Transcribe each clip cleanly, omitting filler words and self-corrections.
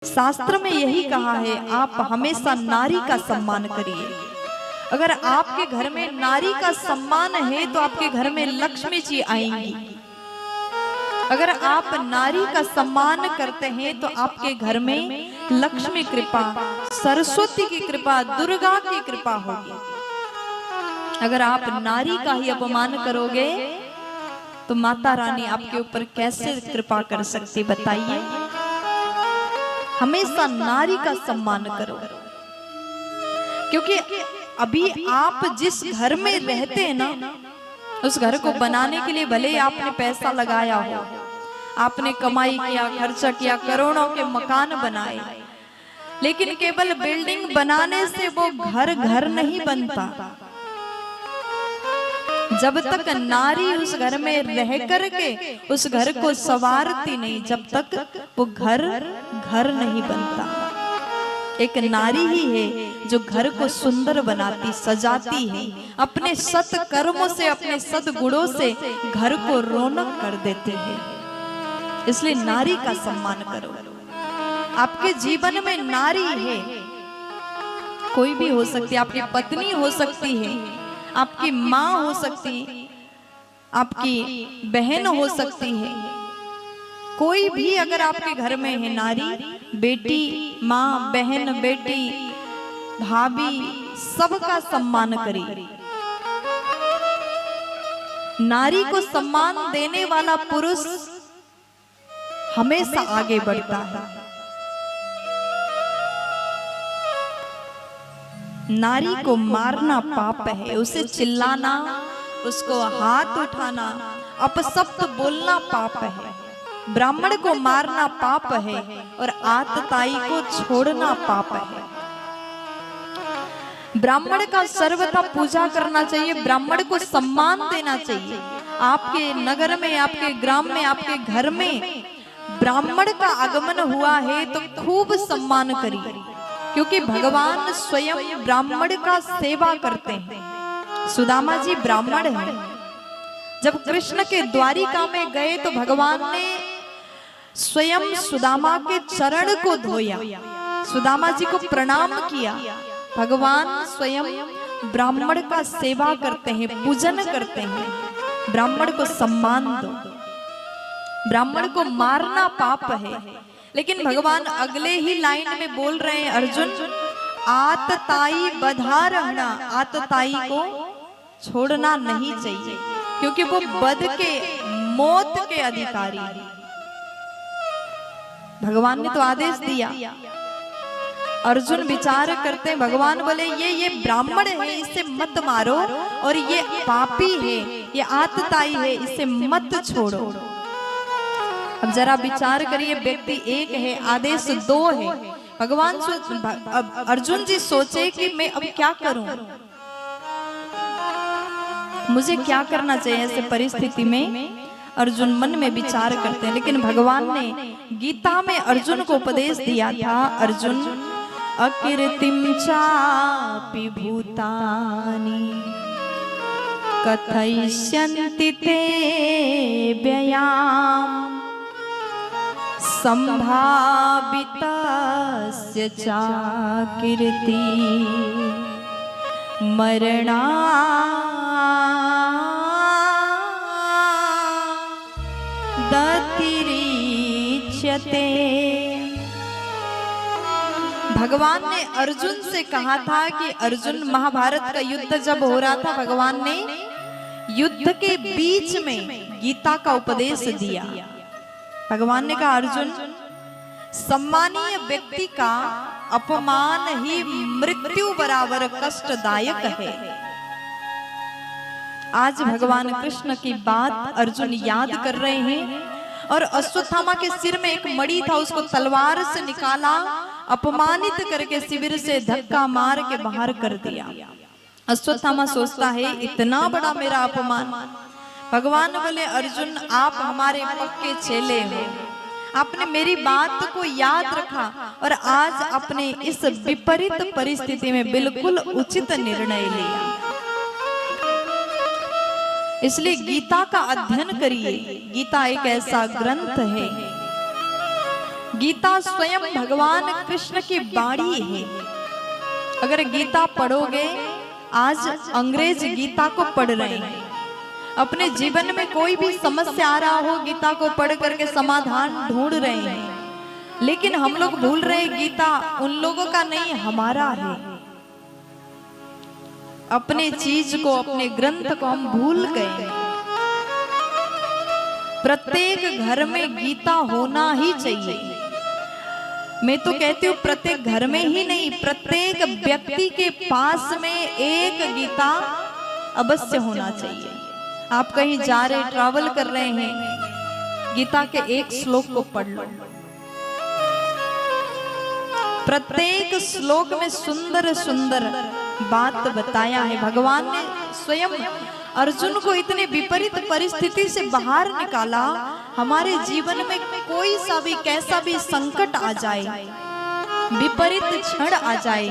शास्त्र में यही कहा है, आप हमेशा नारी का सम्मान करिए। अगर आपके घर में नारी का सम्मान है तो आपके घर में लक्ष्मी जी आएंगी। अगर आप नारी का सम्मान करते हैं तो आपके घर में लक्ष्मी कृपा, सरस्वती की कृपा, दुर्गा की कृपा होगी। अगर आप नारी का ही अपमान करोगे तो माता रानी आपके ऊपर कैसे कृपा कर सकती, बताइए। हमेशा नारी का सम्मान करो, क्योंकि अभी आप जिस घर में रहते हैं ना, उस घर को बनाने के लिए भले आपने पैसा लगाया हो, आपने कमाई किया, खर्चा किया, करोड़ों के मकान बनाए, लेकिन केवल बिल्डिंग बनाने से वो घर घर नहीं बनता। जब तक नारी उस घर में रह करके उस घर को संवारती नहीं, जब तक वो घर घर नहीं बनता। एक नारी ही है जो घर को सुंदर बनाती, सजाती है, अपने सत कर्मों से, अपने सद गुणों से घर को रौनक कर देते हैं। इसलिए नारी का सम्मान करो। आपके जीवन में नारी है, कोई भी हो सकती है, आपकी पत्नी हो सकती है, आपकी माँ हो सकती है, आपकी बहन हो सकती है, कोई भी अगर आपके घर में है नारी, बेटी, माँ, बहन, बेटी, भाभी, सबका सम्मान करिए। नारी को सम्मान देने वाला पुरुष हमेशा आगे बढ़ता है। नारी को मारना पाप है, उसे चिल्लाना, उसको हाथ उठाना, अपशब्द बोलना पाप है। ब्राह्मण को मारना पाप है और आतताई को छोड़ना पाप है। ब्राह्मण का सर्वथा पूजा करना चाहिए, ब्राह्मण को सम्मान देना चाहिए। आपके नगर में, आपके ग्राम में, आपके घर में ब्राह्मण का आगमन हुआ है तो खूब सम्मान करिए, क्योंकि भगवान स्वयं ब्राह्मण का सेवा करते हैं। सुदामा जी ब्राह्मण हैं। जब कृष्ण के द्वारिका में गए तो भगवान ने स्वयं सुदामा के चरण को धोया, सुदामा जी को प्रणाम किया। भगवान स्वयं ब्राह्मण का सेवा करते हैं, पूजन करते हैं। ब्राह्मण को सम्मान दो। ब्राह्मण को मारना पाप है, लेकिन भगवान अगले ही लाइन में बोल रहे हैं, अर्जुन आतताई बधा रहना, आतताई को छोड़ना नहीं चाहिए, क्योंकि वो बद के, मौत के अधिकारी है। भगवान ने तो आदेश दिया। अर्जुन विचार करते हैं, भगवान बोले ये ब्राह्मण है, इसे मत मारो, और ये पापी है, ये आतताई है, इसे मत छोड़ो। अब जरा विचार करिए, व्यक्ति एक है, आदेश दो है। भगवान अर्जुन जी सोचे कि मैं अब क्या करूं, मुझे क्या करना चाहिए ऐसे परिस्थिति में। अर्जुन मन में विचार करते हैं, लेकिन भगवान ने गीता में अर्जुन को उपदेश दिया था, अर्जुन अकीर्तिम चापि भूतानि कथयिष्यन्ति ते व्ययाम् संभावितस्य चाकीर्ति मरणा दतिरिच्यते। भगवान ने अर्जुन से कहा था कि अर्जुन, महाभारत का युद्ध जब हो रहा था, भगवान ने युद्ध के बीच में गीता का उपदेश दिया। भगवान ने कहा, अर्जुन सम्मानीय व्यक्ति का अपमान ही मृत्यु बराबर कष्टदायक है। आज भगवान कृष्ण की बात अर्जुन याद कर रहे हैं, और अश्वत्थामा के सिर में एक मणि था, उसको तलवार से निकाला, अपमानित करके शिविर से धक्का मार के बाहर कर दिया। अश्वत्थामा सोचता है, इतना बड़ा मेरा अपमान। भगवान बोले, अर्जुन आप हमारे पक्के चेले हो, आपने मेरी बात को याद रखा और आज अपने इस विपरीत परिस्थिति में बिल्कुल उचित निर्णय लिया। इसलिए गीता का अध्ययन करिए। गीता एक ऐसा ग्रंथ है गीता स्वयं भगवान कृष्ण की वाणी है। अगर गीता पढ़ोगे, आज अंग्रेज गीता को पढ़ रहे हैं, अपने जीवन में कोई भी समस्या आ रहा हो गीता को पढ़ करके समाधान ढूंढ रहे हैं, लेकिन हम लोग भूल रहे गीता उन लोगों का नहीं, हमारा है। अपने चीज को, अपने ग्रंथ को हम भूल गए। प्रत्येक घर में गीता होना ही चाहिए। मैं तो कहती हूँ प्रत्येक घर में ही नहीं, प्रत्येक व्यक्ति के पास में एक गीता अवश्य होना चाहिए। आप कहीं जा रहे, ट्रैवल कर रहे हैं, गीता के एक श्लोक को पढ़ लो। प्रत्येक श्लोक में सुंदर सुंदर बात बताया है। भगवान ने स्वयं अर्जुन को इतने विपरीत परिस्थिति से बाहर निकाला। हमारे जीवन में कोई सा भी कैसा भी संकट आ जाए, विपरीत क्षण आ जाए,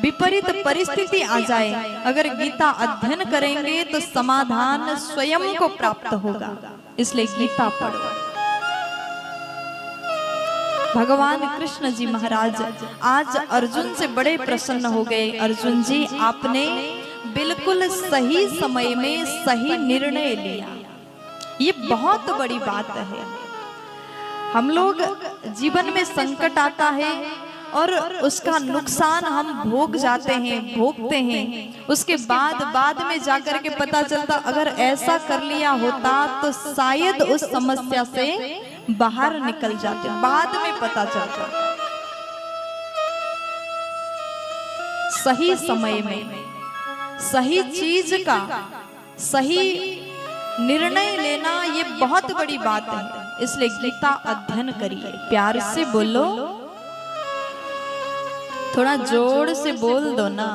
विपरीत परिस्थिति आ जाए, अगर गीता अध्ययन करेंगे तो समाधान स्वयं को प्राप्त होगा। इसलिए गीता पढ़ो। भगवान कृष्ण जी महाराज आज अर्जुन से बड़े प्रसन्न हो गए। अर्जुन जी, आपने बिल्कुल सही समय में सही निर्णय लिया, ये बहुत बड़ी बात है। हम लोग जीवन में संकट आता है और उसका नुकसान हम भोग जाते हैं, भोगते हैं। उसके बाद में जाकर के पता चलता अगर ऐसा कर लिया होता तो शायद उस समस्या से बाहर निकल जाते। बाद में पता चलता। सही समय में सही चीज का सही निर्णय लेना ये बहुत बड़ी बात है। इसलिए गीता अध्ययन करिए। प्यार से बोलो, थोड़ा जोर से बोल दो ना,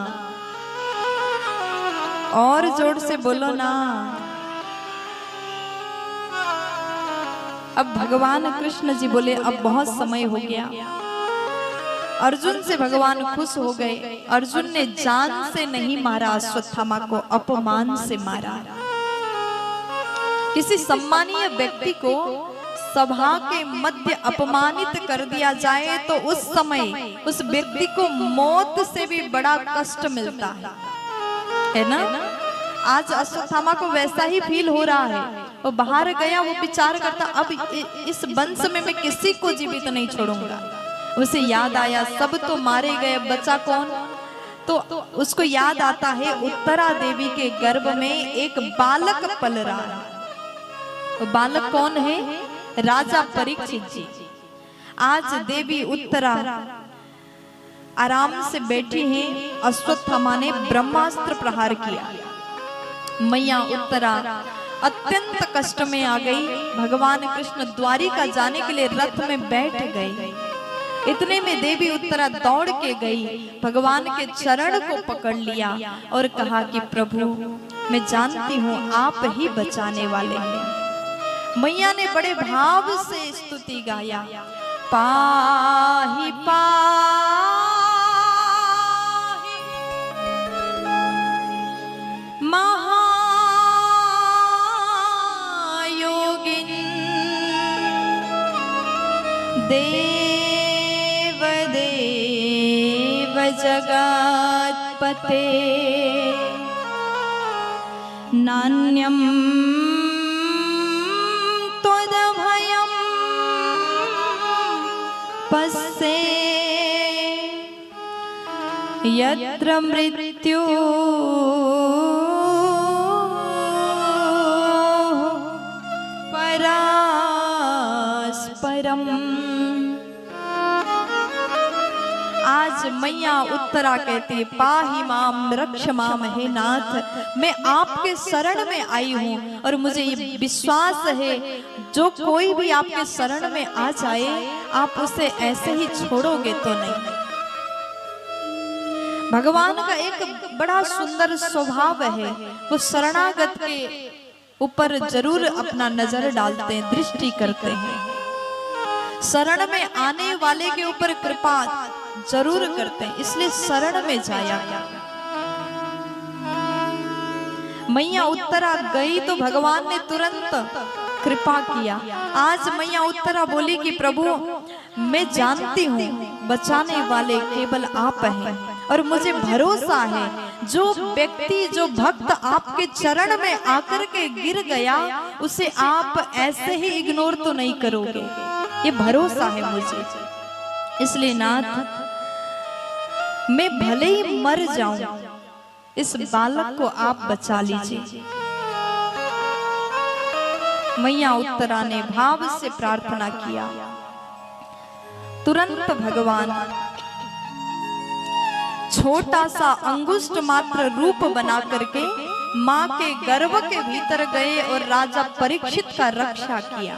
और जोर से बोलो ना। अब भगवान कृष्ण जी बोले अब बहुत समय हो गया। अर्जुन से भगवान खुश हो गए। अर्जुन ने जान से नहीं मारा अश्वत्थामा को, अपमान से मारा। किसी सम्मानीय व्यक्ति को सभा के मध्य अपमानित कर दिया जाए तो उस समय उस व्यक्ति को मौत से भी बड़ा कष्ट मिलता है ना। आज अश्वत्थामा को वैसा ही फील हो रहा है। वो बाहर गया, वो विचार करता अब इस वंश में मैं किसी को जीवित नहीं छोड़ूंगा। उसे याद आया सब तो मारे गए, बचा कौन? तो उसको याद आता है उत्तरा देवी के गर्भ में एक बालक पल रहा है। वो बालक कौन है? राजा परीक्षित जी। आज देवी उत्तरा आराम से बैठी हैं। अश्वत्थामा ने ब्रह्मास्त्र प्रहार किया। मैया उत्तरा अत्यंत कष्ट में आ गई। भगवान कृष्ण द्वारिका जाने के लिए रथ में बैठ गए। इतने में देवी उत्तरा दौड़ के गई, भगवान के चरण को पकड़ लिया और कहा कि प्रभु, मैं जानती हूँ आप ही बचाने वाले हैं। मैया ने बड़े भाव से स्तुति गाया, पाहि पाहि महायोगिन देव देव जगत्पते नान्यं त्वदभयं पश्ये यत्र मृत्यु परास्परम। आज मैया उत्तरा कहती, पाहि माम रक्ष माम, हे नाथ मैं आपके शरण में आई हूँ और मुझे ये विश्वास है जो कोई भी आपके शरण में आ जाए आप उसे ऐसे ही छोड़ोगे तो नहीं। भगवान का एक बड़ा सुंदर स्वभाव है, वो शरणागत के ऊपर जरूर अपना नजर डालते हैं, दृष्टि करते हैं। शरण में आने वाले के ऊपर कृपा जरूर करते हैं, इसलिए शरण में जाया। मैया उत्तरा गई तो भगवान ने तुरंत कृपा किया। आज मैया उत्तरा बोली कि प्रभु मैं जानती हूँ बचाने वाले केवल आप हैं और मुझे भरोसा है जो व्यक्ति जो भक्त आपके चरण में आकर के गिर गया उसे आप ऐसे ही इग्नोर तो नहीं करोगे, ये भरोसा है मुझे। इसलिए नाथ मैं भले ही मर जाऊं इस बालक को आप बचा लीजिए। मैया उत्तरा ने भाव से प्रार्थना किया। तुरंत भगवान छोटा सा अंगुष्ठ मात्र रूप बना करके मां के गर्भ के भीतर गए और राजा परीक्षित का रक्षा किया।